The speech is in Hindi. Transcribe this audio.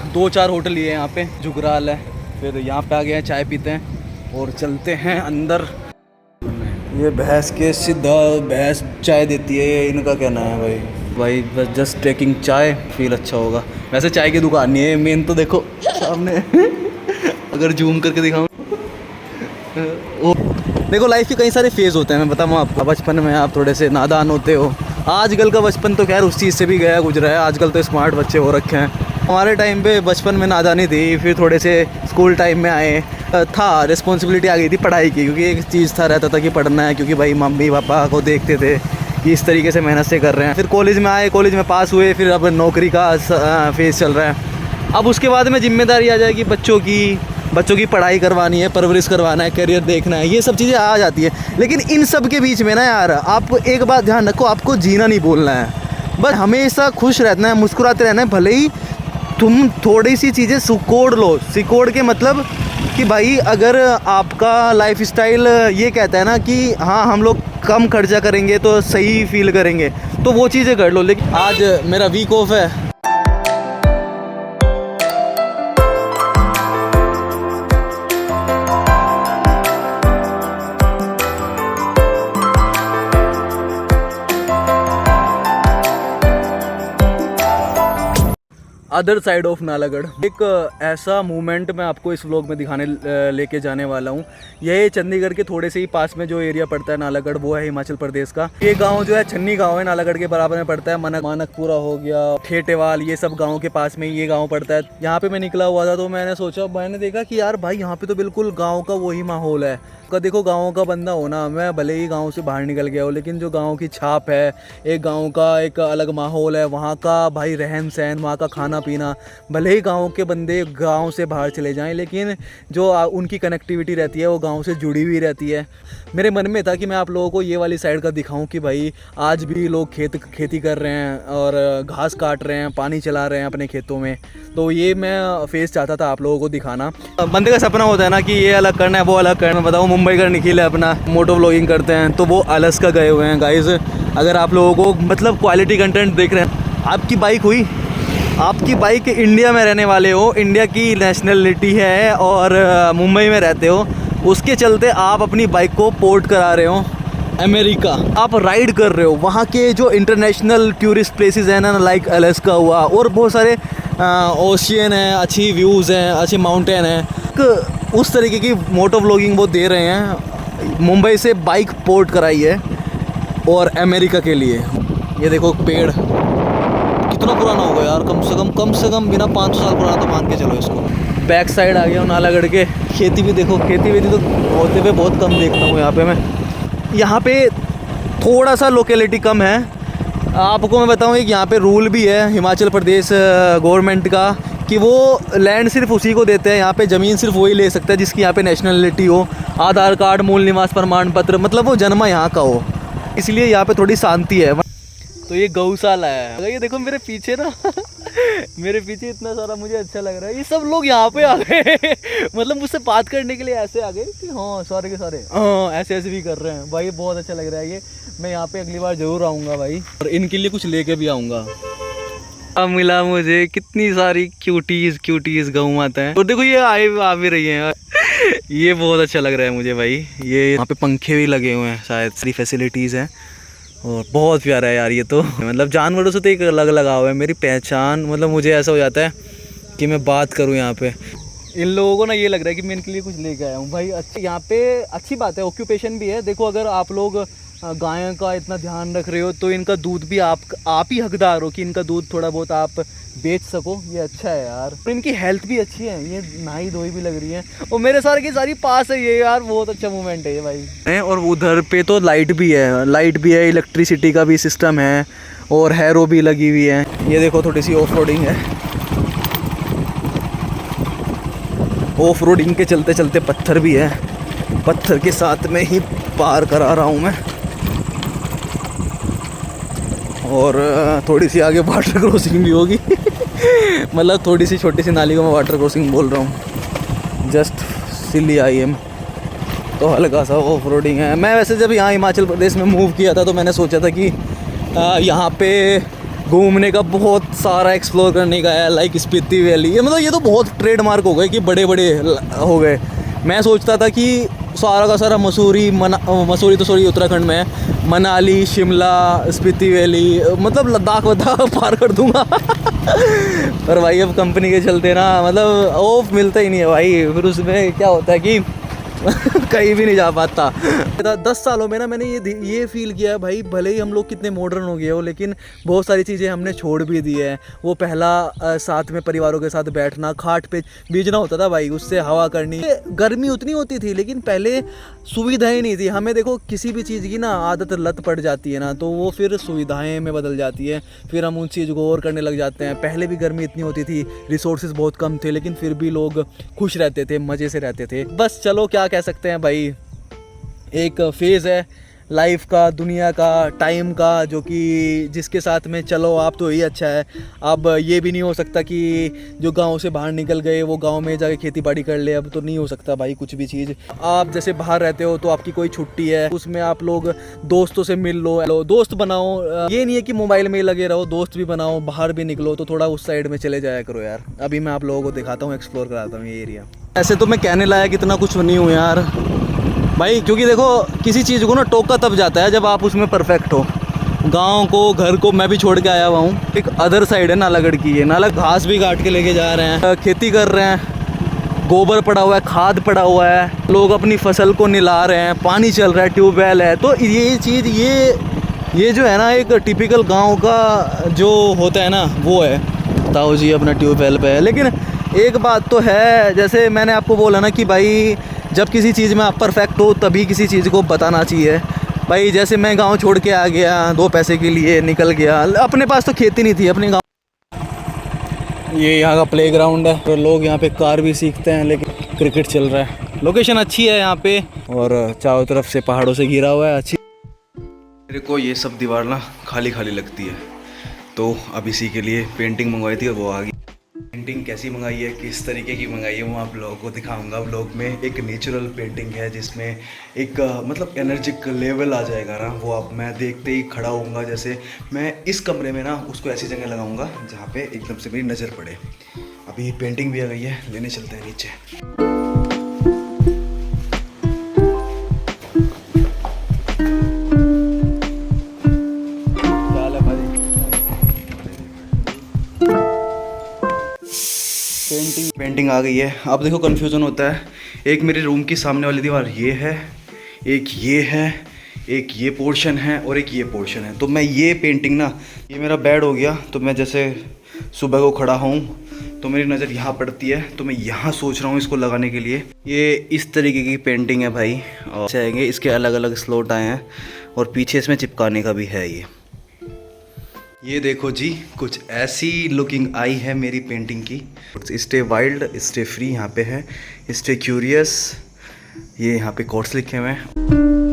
2-4 होटल लिए हैं यहाँ पे, जुगराल है, फिर यहाँ पे आ गए हैं, चाय पीते हैं और चलते हैं अंदर। ये भैंस के सीधा भैंस चाय देती है, ये इनका कहना है भाई बस जस्ट टेकिंग चाय, फील अच्छा होगा। वैसे चाय की दुकान नहीं है, मेन तो देखो सामने अगर जूम करके दिखाऊँ, देखो लाइफ के कई सारे फेज़ होते हैं। मैं बताऊँ आपको, बचपन में आप थोड़े से नादान होते हो, आजकल का बचपन तो खैर उस चीज़ से भी गया गुजरा है, आजकल तो स्मार्ट बच्चे हो रखे हैं। हमारे टाइम पे बचपन में नादानी थी, फिर थोड़े से स्कूल टाइम में आए था, रिस्पॉन्सिबिलिटी आ गई थी पढ़ाई की, क्योंकि एक चीज़ था रहता था कि पढ़ना है, क्योंकि भाई मम्मी पापा को देखते थे कि इस तरीके से मेहनत से कर रहे हैं। फिर कॉलेज में आए, कॉलेज में पास हुए, फिर अब नौकरी का फेज़ चल रहा है। अब उसके बाद में जिम्मेदारी आ जाएगी बच्चों की पढ़ाई करवानी है, परवरिश करवाना है, करियर देखना है, ये सब चीज़ें आ जाती है। लेकिन इन सब के बीच में ना यार, आपको एक बात ध्यान रखो, आपको जीना नहीं बोलना है, बस हमेशा खुश रहना है, मुस्कुराते रहना है। भले ही तुम थोड़ी सी चीज़ें सिकोड़ लो, सिकोड़ के मतलब कि भाई अगर आपका लाइफ स्टाइल ये कहता है ना कि हाँ हम लोग कम खर्चा करेंगे तो सही फील करेंगे, तो वो चीज़ें कर लो। लेकिन आज मेरा वीक ऑफ है, अदर साइड ऑफ नालागढ़। एक ऐसा मूवमेंट मैं आपको इस व्लॉग में दिखाने लेके जाने वाला हूँ। ये चंडीगढ़ के थोड़े से ही पास में जो एरिया पड़ता है नालागढ़, वो है हिमाचल प्रदेश का। ये गांव जो है छन्नी गांव है, नालागढ़ के बराबर में पड़ता है। मानकपुरा हो गया, ठेटेवाल, ये सब गाँव के पास में ये गाँव पड़ता है। यहाँ पे मैं निकला हुआ था तो मैंने सोचा, मैंने देखा कि यार भाई यहाँ पे तो बिल्कुल गाँव का वही माहौल है। देखो गाँव का बंदा होना, मैं भले ही गाँव से बाहर निकल गया हूँ, लेकिन जो गाँव की छाप है, एक गाँव का एक अलग माहौल है, वहाँ का भाई रहन सहन, वहाँ का खाना पीना। भले ही गाँव के बंदे गाँव से बाहर चले जाएं, लेकिन जो उनकी कनेक्टिविटी रहती है वो गाँव से जुड़ी हुई रहती है। मेरे मन में था कि मैं आप लोगों को ये वाली साइड का दिखाऊं कि भाई आज भी लोग खेती कर रहे हैं और घास काट रहे हैं, पानी चला रहे हैं अपने खेतों में। तो ये मैं फेस चाहता था आप लोगों को दिखाना। बंदे का सपना होता है ना कि ये अलग करना है, वो अलग करना है। बताऊँ, मुंबई का निखिल है अपना, मोटो व्लॉगिंग करते हैं, तो वो अलास्का गए हुए हैं गाइस। अगर आप लोगों को मतलब क्वालिटी कंटेंट देख रहे हैं, आपकी बाइक हुई, आपकी बाइक इंडिया में रहने वाले हो, इंडिया की नेशनलिटी है और मुंबई में रहते हो, उसके चलते आप अपनी बाइक को पोर्ट करा रहे हो अमेरिका, आप राइड कर रहे हो वहाँ के जो इंटरनेशनल टूरिस्ट प्लेसेस हैं ना, लाइक अलास्का हुआ, और बहुत सारे ओशियन है, अच्छी व्यूज़ हैं, अच्छे माउंटेन हैं। उस तरीके की मोटो व्लॉगिंग वो दे रहे हैं। मुंबई से बाइक पोर्ट कराई है और अमेरिका के लिए। ये देखो पेड़ कितना पुराना होगा यार, कम से कम बिना 500 साल पुराना तो मान के चलो इसको। बैक साइड आ गया हूँ नालागढ़ के। खेती भी देखो, खेती वेती तो होते हुए बहुत कम देखता हूँ यहाँ पे मैं। यहाँ पे थोड़ा सा लोकेलिटी कम है। आपको मैं बताऊँ, एक यहाँ पे रूल भी है हिमाचल प्रदेश गवर्नमेंट का कि वो लैंड सिर्फ उसी को देते हैं, यहाँ पे ज़मीन सिर्फ वही ले सकता है जिसकी यहाँ पे नेशनलिटी हो, आधार कार्ड, मूल निवास प्रमाण पत्र, मतलब वो जन्मा यहाँ का हो। इसलिए यहाँ पे थोड़ी शांति है। तो ये गौशाला है। ये देखो मेरे पीछे ना मेरे पीछे इतना सारा मुझे अच्छा लग रहा है। ये सब लोग यहाँ पे आ गए मतलब मुझसे बात करने के लिए ऐसे आ गए कि हाँ सारे के सारे हाँ ऐसे भी कर रहे हैं भाई। बहुत अच्छा लग रहा है ये। मैं यहाँ पे अगली बार ज़रूर आऊँगा भाई, और इनके लिए कुछ लेके भी आऊँगा। अब मिला मुझे कितनी सारी क्यूटीज गऊ माता है। और देखो ये आ भी रही हैं ये बहुत अच्छा लग रहा है मुझे भाई। ये यहाँ पे पंखे भी लगे हुए हैं, शायद सारी फैसिलिटीज़ हैं और बहुत प्यारा है यार ये तो। मतलब जानवरों से तो एक अलग लगाव है। मेरी पहचान, मतलब मुझे ऐसा हो जाता है कि मैं बात करूं यहाँ पे। इन लोगों को ना ये लग रहा है कि मैं इनके लिए कुछ लेके आया हूँ भाई। अच्छा यहाँ पे अच्छी बात है, ऑक्यूपेशन भी है। देखो अगर आप लोग गायों का इतना ध्यान रख रहे हो तो इनका दूध भी आप ही हकदार हो कि इनका दूध थोड़ा बहुत आप बेच सको। ये अच्छा है यार। और इनकी हेल्थ भी अच्छी है, ये नहाई धोई भी लग रही है। और मेरे सारे की सारी पास है ये यार, बहुत अच्छा मूवमेंट है ये भाई। और उधर पे तो लाइट भी है, इलेक्ट्रिसिटी का भी सिस्टम है और हैरो भी लगी हुई है। ये देखो थोड़ी सी ऑफ रोडिंग है। ऑफ रोडिंग के चलते चलते पत्थर भी है, पत्थर के साथ में ही पार करा रहा हूँ मैं। और थोड़ी सी आगे वाटर क्रॉसिंग भी होगी मतलब थोड़ी सी छोटी सी नाली को मैं वाटर क्रॉसिंग बोल रहा हूँ। जस्ट सिली आई एम, तो हल्का सा ऑफ रोडिंग है। मैं वैसे जब यहाँ हिमाचल प्रदेश में मूव किया था तो मैंने सोचा था कि यहाँ पे घूमने का बहुत सारा एक्सप्लोर करने का है, लाइक स्पीति वैली। ये मतलब ये तो बहुत ट्रेडमार्क हो गए कि बड़े बड़े हो गए। मैं सोचता था कि सारा का सारा मसूरी तो सॉरी उत्तराखंड में है, मनाली, शिमला, स्पीति वैली, मतलब लद्दाख वद्दाख पार कर दूंगा। पर भाई अब कंपनी के चलते ना मतलब ऑफ मिलता ही नहीं है भाई, फिर उसमें क्या होता है कि कहीं भी नहीं जा पाता। 10 सालों में ना मैंने ये फील किया है भाई, भले ही हम लोग कितने मॉडर्न हो गए हो लेकिन बहुत सारी चीज़ें हमने छोड़ भी दी है। वो पहला साथ में परिवारों के साथ बैठना, खाट पे बीजना होता था भाई, उससे हवा करनी। गर्मी उतनी होती थी लेकिन पहले सुविधाएं नहीं थी। हमें देखो किसी भी चीज़ की ना आदत लत पड़ जाती है ना, तो वो फिर सुविधाएं में बदल जाती है, फिर हम उन चीज़ को और करने लग जाते हैं। पहले भी गर्मी इतनी होती थी, रिसोर्सेज बहुत कम थे, लेकिन फिर भी लोग खुश रहते थे, मज़े से रहते थे। बस चलो क्या कह सकते हैं भाई, एक फेज़ है लाइफ का, दुनिया का, टाइम का, जो कि जिसके साथ में चलो आप तो यही अच्छा है। अब ये भी नहीं हो सकता कि जो गांव से बाहर निकल गए वो गांव में जाके खेती बाड़ी कर ले, अब तो नहीं हो सकता भाई कुछ भी चीज़। आप जैसे बाहर रहते हो तो आपकी कोई छुट्टी है, उसमें आप लोग दोस्तों से मिल लो, दोस्त बनाओ। ये नहीं है कि मोबाइल में ही लगे रहो, दोस्त भी बनाओ, बाहर भी निकलो, तो थोड़ा उस साइड में चले जाया करो यार। अभी मैं आप लोगों को दिखाता हूँ, एक्सप्लोर कराता हूँ ये एरिया। ऐसे तो मैं कहने लायक इतना कुछ नहीं हूँ यार भाई, क्योंकि देखो किसी चीज़ को ना टोका तब जाता है जब आप उसमें परफेक्ट हो। गांव को, घर को मैं भी छोड़ के आया हुआ हूँ। एक अदर साइड है नालागढ़ की, ये नाला घास भी काट के लेके जा रहे हैं, खेती कर रहे हैं, गोबर पड़ा हुआ है, खाद पड़ा हुआ है, लोग अपनी फसल को निला रहे हैं, पानी चल रहा है, ट्यूबवेल है। तो ये चीज़ ये जो है ना एक टिपिकल गाँव का जो होता है ना वो है। ताऊ जी अपना ट्यूबवेल पे है। लेकिन एक बात तो है, जैसे मैंने आपको बोला ना कि भाई जब किसी चीज़ में आप परफेक्ट हो तभी किसी चीज़ को बताना चाहिए भाई। जैसे मैं गांव छोड़ के आ गया, 2 पैसे के लिए निकल गया, अपने पास तो खेती नहीं थी अपने गांव। ये यहाँ का प्लेग्राउंड है, तो लोग यहाँ पे कार भी सीखते हैं, लेकिन क्रिकेट चल रहा है। लोकेशन अच्छी है यहाँ पे और चारों तरफ से पहाड़ों से घिरा हुआ है, अच्छी। मेरे को ये सब दीवार ना खाली खाली लगती है, तो अब इसी के लिए पेंटिंग मंगवाई थी और वो आ गई। पेंटिंग कैसी मंगाई है, किस तरीके की मंगाई है, वो आप लोगों को दिखाऊंगा व्लॉग में। एक नेचुरल पेंटिंग है जिसमें एक मतलब एनर्जिक लेवल आ जाएगा ना, वो अब मैं देखते ही खड़ा होऊंगा। जैसे मैं इस कमरे में ना उसको ऐसी जगह लगाऊंगा जहाँ पे एकदम से मेरी नज़र पड़े। अभी पेंटिंग भी आ गई है, लेने चलते हैं नीचे। पेंटिंग आ गई है। अब देखो कन्फ्यूज़न होता है, एक मेरे रूम की सामने वाली दीवार ये है, एक ये है, एक ये पोर्शन है और एक ये पोर्शन है। तो मैं ये पेंटिंग ना, ये मेरा बेड हो गया, तो मैं जैसे सुबह को खड़ा हूँ तो मेरी नज़र यहाँ पड़ती है, तो मैं यहाँ सोच रहा हूँ इसको लगाने के लिए। ये इस तरीके की पेंटिंग है भाई, और आएंगे इसके अलग अलग स्लॉट आए हैं और पीछे इसमें चिपकाने का भी है। ये देखो जी, कुछ ऐसी लुकिंग आई है मेरी पेंटिंग की। स्टे वाइल्ड, स्टे फ्री यहाँ पे है, स्टे क्यूरियस, ये यहाँ पे कोट्स लिखे हुए हैं।